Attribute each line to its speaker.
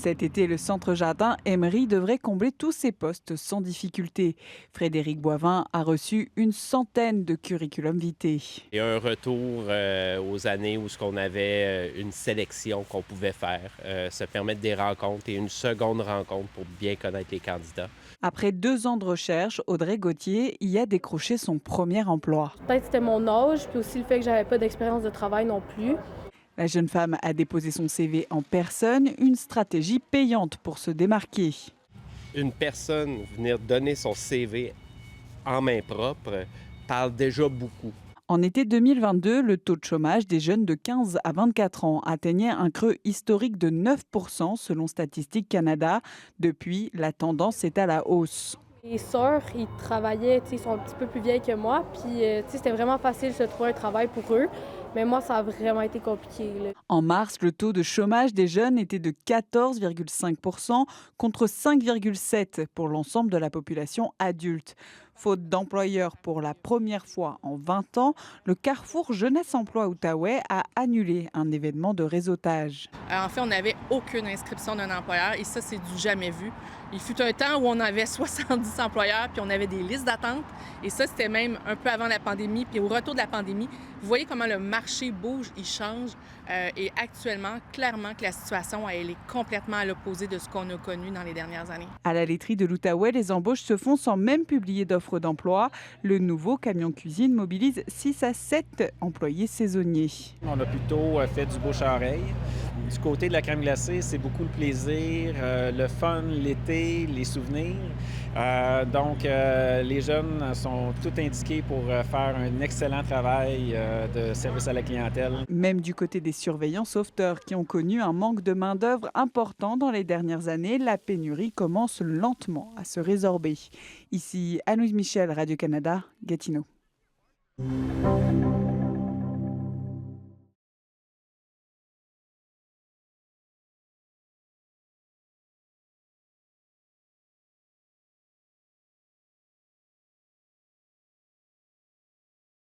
Speaker 1: Cet été, le centre jardin Emery devrait combler tous ses postes sans difficulté. Frédéric Boivin a reçu une centaine de curriculum vitae.
Speaker 2: Et un retour aux années où ce qu'on avait une sélection qu'on pouvait faire, se permettre des rencontres et une seconde rencontre pour bien connaître les candidats.
Speaker 1: Après 2 ans de recherche, Audrey Gauthier y a décroché son premier emploi.
Speaker 3: Peut-être c'était mon âge, puis aussi le fait que j'avais pas d'expérience de travail non plus.
Speaker 1: La jeune femme a déposé son CV en personne, une stratégie payante pour se démarquer.
Speaker 2: Une personne venir donner son CV en main propre parle déjà beaucoup.
Speaker 1: En été 2022, le taux de chômage des jeunes de 15 à 24 ans atteignait un creux historique de 9% selon Statistique Canada. Depuis, la tendance est à la hausse.
Speaker 3: Les sœurs, ils travaillaient, ils sont un petit peu plus vieilles que moi, puis c'était vraiment facile de se trouver un travail pour eux. Mais moi, ça a vraiment été compliqué, là.
Speaker 1: En mars, le taux de chômage des jeunes était de 14,5% contre 5,7% pour l'ensemble de la population adulte. Faute d'employeurs pour la première fois en 20 ans, le Carrefour Jeunesse Emploi Outaouais a annulé un événement de réseautage.
Speaker 4: En fait, on n'avait aucune inscription d'un employeur et ça, c'est du jamais vu. Il fut un temps où on avait 70 employeurs puis on avait des listes d'attente et ça, c'était même un peu avant la pandémie. Puis au retour de la pandémie, vous voyez comment le marché bouge, il change et actuellement, clairement que la situation, elle est complètement à l'opposé de ce qu'on a connu dans les dernières années.
Speaker 1: À la laiterie de l'Outaouais, les embauches se font sans même publier d'offres d'emploi. Le nouveau camion cuisine mobilise 6 à 7 employés saisonniers.
Speaker 5: On a plutôt fait du bouche à oreille. Du côté de la crème glacée, c'est beaucoup le plaisir, le fun, l'été, les souvenirs. Donc, les jeunes sont tout indiqués pour faire un excellent travail de service à la clientèle.
Speaker 1: Même du côté des surveillants sauveteurs qui ont connu un manque de main-d'œuvre important dans les dernières années, la pénurie commence lentement à se résorber. Ici, Anouise Michel, Radio-Canada, Gatineau.